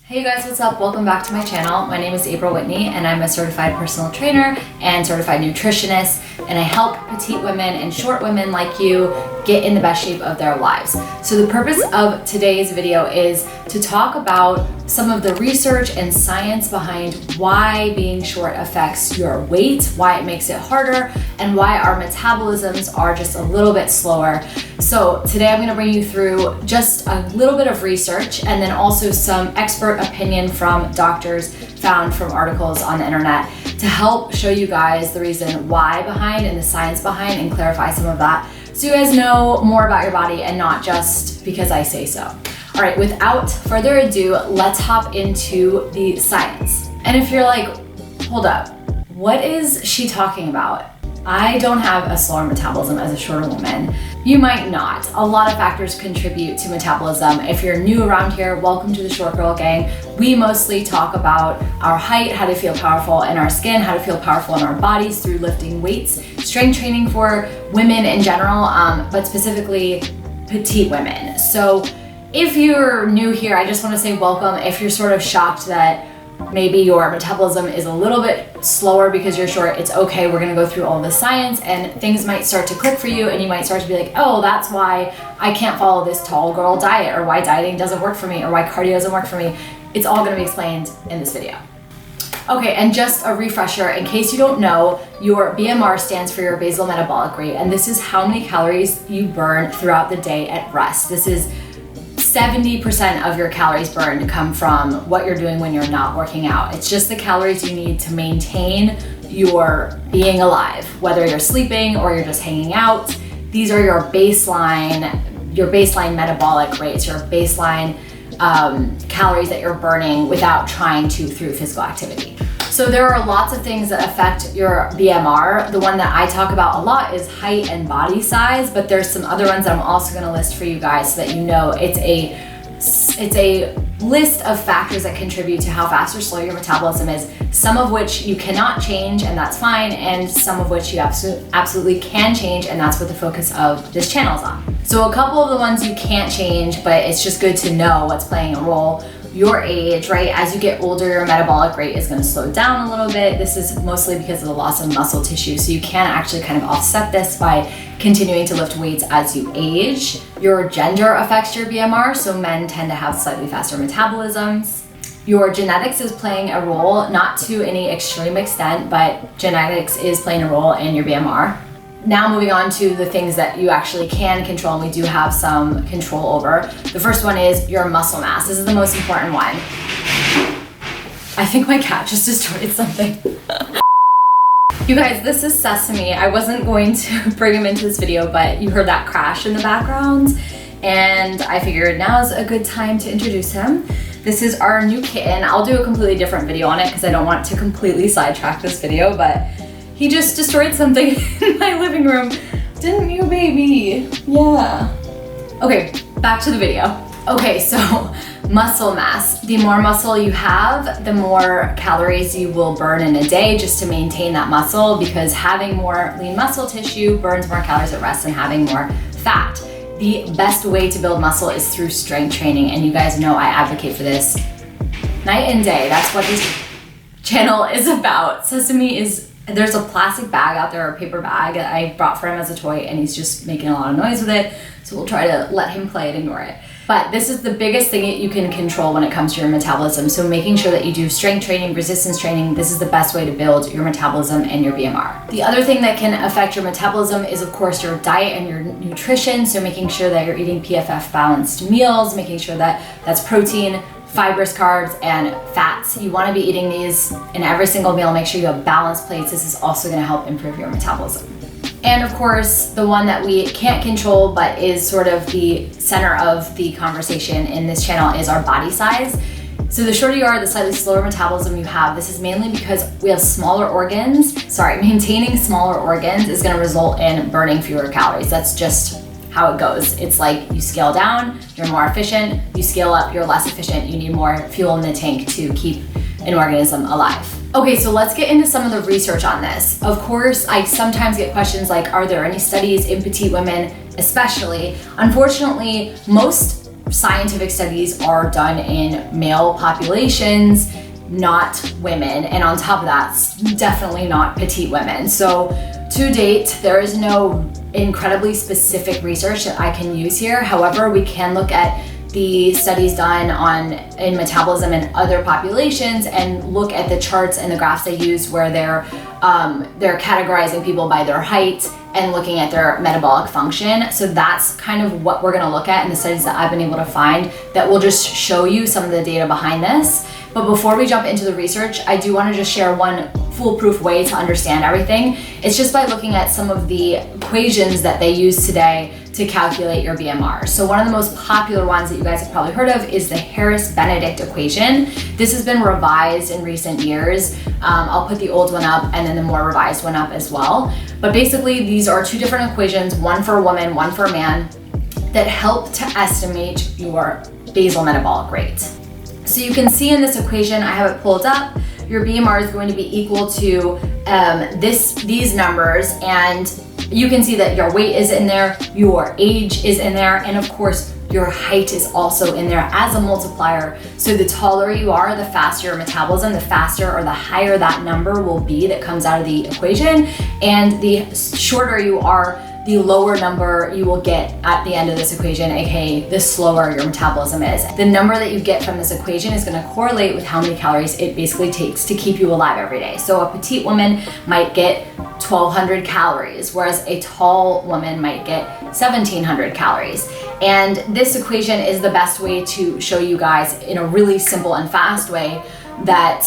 Hey guys, what's up? Welcome back to my channel. My name is April Whitney and I'm a certified personal trainer and certified nutritionist, and I help petite women and short women like you get in the best shape of their lives. So the purpose of today's video is to talk about some of the research and science behind why being short affects your weight, why it makes it harder, and why our metabolisms are just a little bit slower. So today I'm going to bring you through just a little bit of research and then also some expert opinion from doctors found from articles on the internet to help show you guys the reason why behind and the science behind and clarify some of that so you guys know more about your body and not just because I say so. All right, without further ado, let's hop into the science. And if you're like, hold up, what is she talking about? I don't have a slower metabolism as a shorter woman. You might not. A lot of factors contribute to metabolism. If you're new around here, welcome to the Short Girl Gang. We mostly talk about our height, how to feel powerful in our skin, how to feel powerful in our bodies through lifting weights, strength training for women in general, but specifically petite women. So if you're new here, I just want to say welcome. If you're sort of shocked that maybe your metabolism is a little bit slower because you're short, it's okay. We're gonna go through all the science and things might start to click for you and you might start to be like, oh, that's why I can't follow this tall girl diet, or why dieting doesn't work for me, or why cardio doesn't work for me. It's all gonna be explained in this video. Okay, and just a refresher, in case you don't know, your BMR stands for your basal metabolic rate, and this is how many calories you burn throughout the day at rest. This is 70% of your calories burned come from what you're doing when you're not working out. It's just the calories you need to maintain your being alive, whether you're sleeping or you're just hanging out. These are your baseline metabolic rates, your baseline calories that you're burning without trying to through physical activity. So there are lots of things that affect your BMR. The one that I talk about a lot is height and body size, but there's some other ones that I'm also gonna list for you guys so that you know it's a list of factors that contribute to how fast or slow your metabolism is, some of which you cannot change and that's fine, and some of which you absolutely can change, and that's what the focus of this channel is on. So a couple of the ones you can't change, but it's just good to know what's playing a role. Your age, right? As you get older, your metabolic rate is going to slow down a little bit. This is mostly because of the loss of muscle tissue. So you can actually kind of offset this by continuing to lift weights as you age. Your gender affects your BMR. So men tend to have slightly faster metabolisms. Your genetics is playing a role, not to any extreme extent, but genetics is playing a role in your BMR. Now moving on to the things that you actually can control, and we do have some control over. The first one is your muscle mass. This is the most important one. I think my cat just destroyed something. You guys, this is Sesame. I wasn't going to bring him into this video, but you heard that crash in the background, and I figured now's a good time to introduce him. This is our new kitten. I'll do a completely different video on it because I don't want to completely sidetrack this video, but he just destroyed something in my living room. Didn't you, baby? Yeah. Okay, back to the video. Okay, so muscle mass. The more muscle you have, the more calories you will burn in a day just to maintain that muscle, because having more lean muscle tissue burns more calories at rest than having more fat. The best way to build muscle is through strength training, and you guys know I advocate for this night and day. That's what this channel is about. Sesame is, there's a plastic bag out there, or a paper bag that I brought for him as a toy, and he's just making a lot of noise with it. So we'll try to let him play and ignore it. But this is the biggest thing that you can control when it comes to your metabolism. So making sure that you do strength training, resistance training, this is the best way to build your metabolism and your BMR. The other thing that can affect your metabolism is of course your diet and your nutrition. So making sure that you're eating PFF balanced meals, making sure that that's protein, fibrous carbs, and fats. You want to be eating these in every single meal. Make sure you have balanced plates. This is also going to help improve your metabolism. And of course, the one that we can't control but is sort of the center of the conversation in this channel is our body size. So the shorter you are, the slightly slower metabolism you have. This is mainly because we have smaller organs. Maintaining smaller organs is going to result in burning fewer calories. That's just how it goes. It's like you scale down, you're more efficient. You scale up, you're less efficient. You need more fuel in the tank to keep an organism alive. Okay, so let's get into some of the research on this. Of course, I sometimes get questions like, are there any studies in petite women especially? Unfortunately, most scientific studies are done in male populations, not women. And on top of that, definitely not petite women. So to date, there is no incredibly specific research that I can use here. However, we can look at the studies done in metabolism in other populations and look at the charts and the graphs they use where they're categorizing people by their height and looking at their metabolic function. So that's kind of what we're gonna look at in the studies that I've been able to find that will just show you some of the data behind this. But before we jump into the research, I do wanna just share one foolproof way to understand everything. It's just by looking at some of the equations that they use today to calculate your BMR. So one of the most popular ones that you guys have probably heard of is the Harris-Benedict equation. This has been revised in recent years. I'll put the old one up and then the more revised one up as well. But basically these are two different equations, one for a woman, one for a man, that help to estimate your basal metabolic rate. So you can see in this equation, I have it pulled up, your BMR is going to be equal to these numbers, and you can see that your weight is in there, your age is in there, and of course your height is also in there as a multiplier. So the taller you are, the faster your metabolism, the faster or the higher that number will be that comes out of the equation, and the shorter you are, the lower number you will get at the end of this equation, aka the slower your metabolism is. The number that you get from this equation is gonna correlate with how many calories it basically takes to keep you alive every day. So a petite woman might get 1,200 calories, whereas a tall woman might get 1,700 calories. And this equation is the best way to show you guys in a really simple and fast way that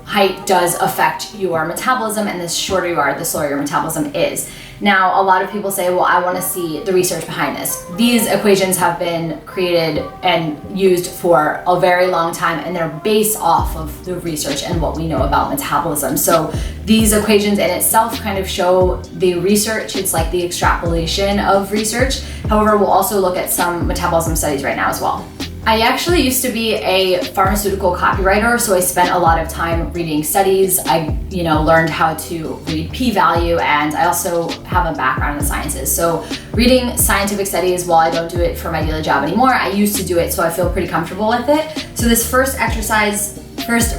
height does affect your metabolism, and the shorter you are, the slower your metabolism is. Now, a lot of people say, well, I want to see the research behind this. These equations have been created and used for a very long time, and they're based off of the research and what we know about metabolism. So these equations in itself kind of show the research. It's like the extrapolation of research. However, we'll also look at some metabolism studies right now as well. I actually used to be a pharmaceutical copywriter, so I spent a lot of time reading studies. I learned how to read p-value, and I also have a background in the sciences. So reading scientific studies, while I don't do it for my daily job anymore, I used to do it, so I feel pretty comfortable with it. So this first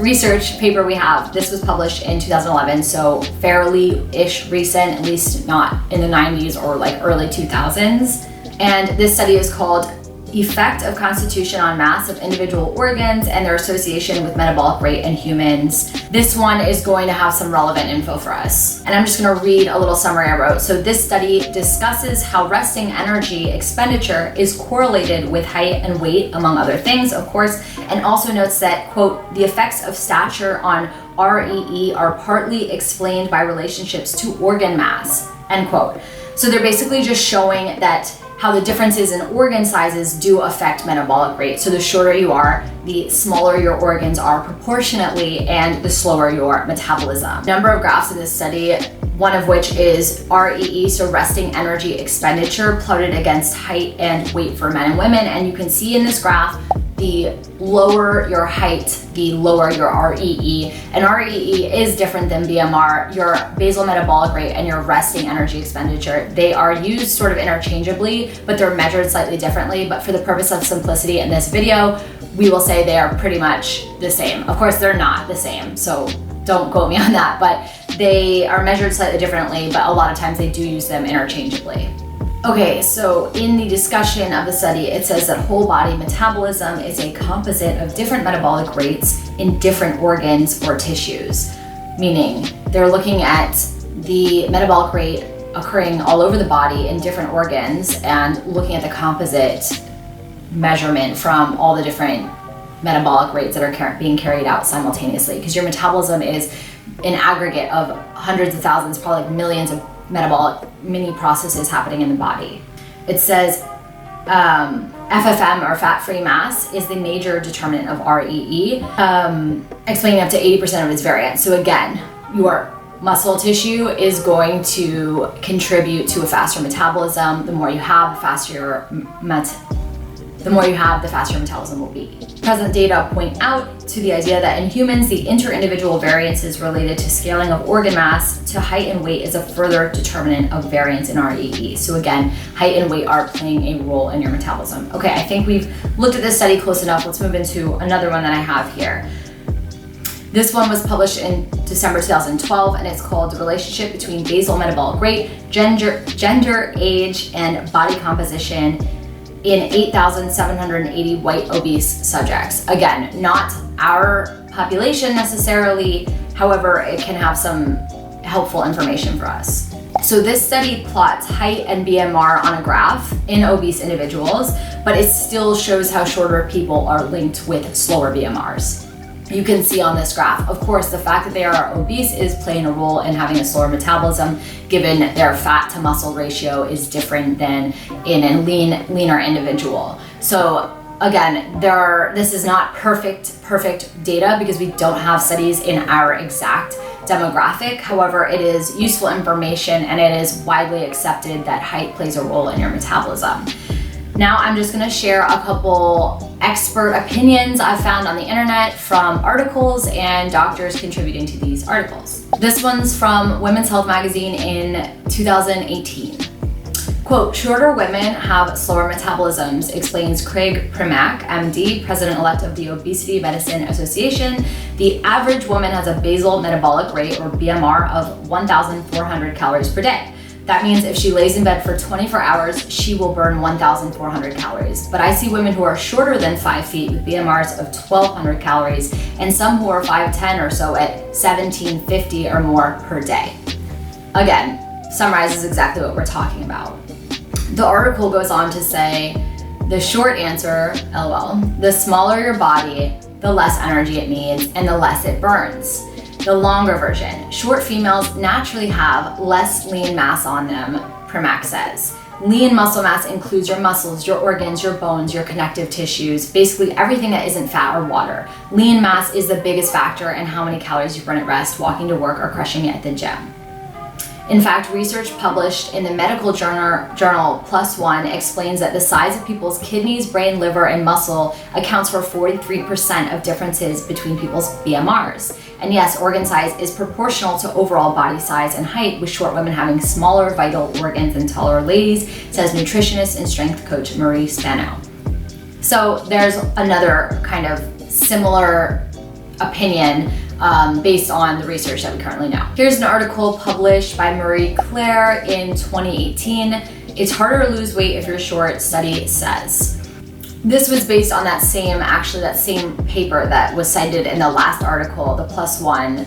research paper we have, this was published in 2011, so fairly-ish recent, at least not in the 90s or like early 2000s. And this study is called Effect of Constitution on Mass of Individual Organs and Their Association with Metabolic Rate in Humans. This one is going to have some relevant info for us. And I'm just gonna read a little summary I wrote. So this study discusses how resting energy expenditure is correlated with height and weight, among other things, of course, and also notes that, quote, the effects of stature on REE are partly explained by relationships to organ mass, end quote. So they're basically just showing that how the differences in organ sizes do affect metabolic rate. So the shorter you are, the smaller your organs are proportionately, and the slower your metabolism. Number of graphs in this study, one of which is REE, so resting energy expenditure, plotted against height and weight for men and women. And you can see in this graph, the lower your height, the lower your REE. And REE is different than BMR, your basal metabolic rate and your resting energy expenditure. They are used sort of interchangeably, but they're measured slightly differently. But for the purpose of simplicity in this video, we will say they are pretty much the same. Of course, they're not the same, so don't quote me on that, but they are measured slightly differently, but a lot of times they do use them interchangeably. Okay, so in the discussion of the study, it says that whole body metabolism is a composite of different metabolic rates in different organs or tissues, meaning they're looking at the metabolic rate occurring all over the body in different organs and looking at the composite measurement from all the different metabolic rates that are being carried out simultaneously, because your metabolism is an aggregate of hundreds of thousands, probably like millions of metabolic mini processes happening in the body. It says FFM, or fat-free mass, is the major determinant of REE, explaining up to 80% of its variance. So again, your muscle tissue is going to contribute to a faster metabolism. The more you have, the faster your the more you have, the faster your metabolism will be. Present data point out to the idea that in humans, the inter-individual variances related to scaling of organ mass to height and weight is a further determinant of variance in our AE. So again, height and weight are playing a role in your metabolism. Okay, I think we've looked at this study close enough. Let's move into another one that I have here. This one was published in December 2012, and it's called The Relationship Between Basal Metabolic Rate, Gender, Age, and Body Composition in 8,780 white obese subjects. Again, not our population necessarily, however, it can have some helpful information for us. So this study plots height and BMR on a graph in obese individuals, but it still shows how shorter people are linked with slower BMRs. You can see on this graph, of course, the fact that they are obese is playing a role in having a slower metabolism, given their fat to muscle ratio is different than in a leaner individual. So again, this is not perfect data because we don't have studies in our exact demographic. However, it is useful information and it is widely accepted that height plays a role in your metabolism. Now I'm just gonna share a couple expert opinions I've found on the internet from articles and doctors contributing to these articles. This one's from Women's Health magazine in 2018. Quote, shorter women have slower metabolisms, explains Craig Primack, MD, president-elect of the Obesity Medicine Association. The average woman has a basal metabolic rate, or BMR, of 1,400 calories per day. That means if she lays in bed for 24 hours, she will burn 1,400 calories. But I see women who are shorter than 5 feet with BMRs of 1,200 calories, and some who are 5'10" or so at 1,750 or more per day. Again, summarizes exactly what we're talking about. The article goes on to say, the short answer, LOL, the smaller your body, the less energy it needs and the less it burns. The longer version, short females naturally have less lean mass on them, Primack says. Lean muscle mass includes your muscles, your organs, your bones, your connective tissues, basically everything that isn't fat or water. Lean mass is the biggest factor in how many calories you burn at rest, walking to work, or crushing it at the gym. In fact, research published in the medical journal PLOS ONE explains that the size of people's kidneys, brain, liver, and muscle accounts for 43% of differences between people's BMRs. And yes, organ size is proportional to overall body size and height, with short women having smaller vital organs than taller ladies, says nutritionist and strength coach Marie Spano. So there's another kind of similar opinion based on the research that we currently know. Here's an article published by Marie Claire in 2018. It's harder to lose weight if you're short, study says. This was based on that same paper that was cited in the last article, the PLOS ONE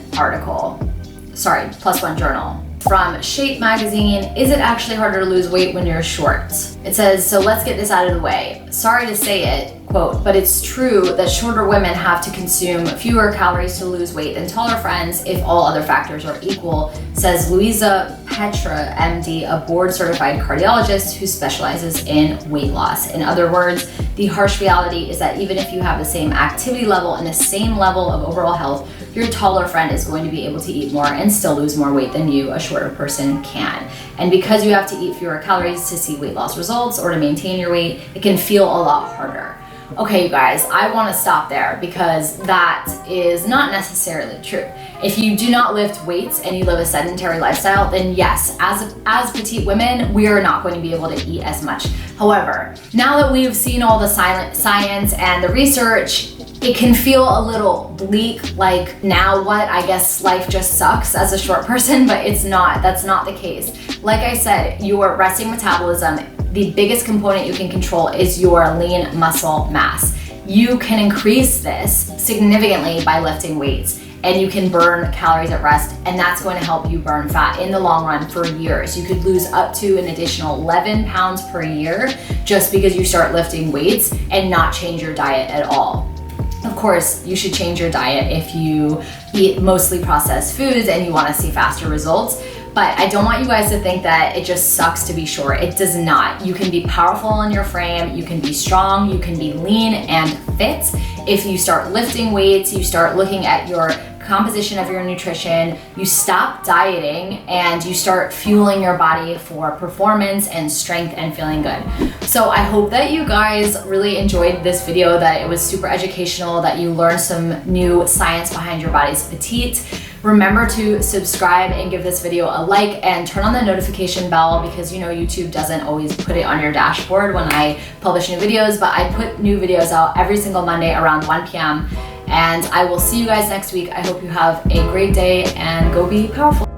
journal. From Shape magazine, is it actually harder to lose weight when you're short? It says, so let's get this out of the way. Sorry to say it, quote, but it's true that shorter women have to consume fewer calories to lose weight than taller friends if all other factors are equal, says Louisa Petra, MD, a board-certified cardiologist who specializes in weight loss. In other words, the harsh reality is that even if you have the same activity level and the same level of overall health, your taller friend is going to be able to eat more and still lose more weight than you, a shorter person, can. And because you have to eat fewer calories to see weight loss results or to maintain your weight, it can feel a lot harder. Okay, you guys, I want to stop there because that is not necessarily true. If you do not lift weights and you live a sedentary lifestyle, then yes, as petite women, we are not going to be able to eat as much. However, now that we've seen all the science and the research, it can feel a little bleak, like now what? I guess life just sucks as a short person, but it's not. That's not the case. Like I said, your resting metabolism, the biggest component you can control is your lean muscle mass. You can increase this significantly by lifting weights, and you can burn calories at rest, and that's going to help you burn fat in the long run for years. You could lose up to an additional 11 pounds per year just because you start lifting weights and not change your diet at all. Of course, you should change your diet if you eat mostly processed foods and you want to see faster results. But I don't want you guys to think that it just sucks to be short. It does not. You can be powerful in your frame, you can be strong, you can be lean and fit. If you start lifting weights, you start looking at your composition of your nutrition, you stop dieting, and you start fueling your body for performance and strength and feeling good. So I hope that you guys really enjoyed this video, that it was super educational, that you learned some new science behind your body's petite. Remember to subscribe and give this video a like and turn on the notification bell, because you know YouTube doesn't always put it on your dashboard when I publish new videos, but I put new videos out every single Monday around 1 p.m. And I will see you guys next week. I hope you have a great day and go be powerful.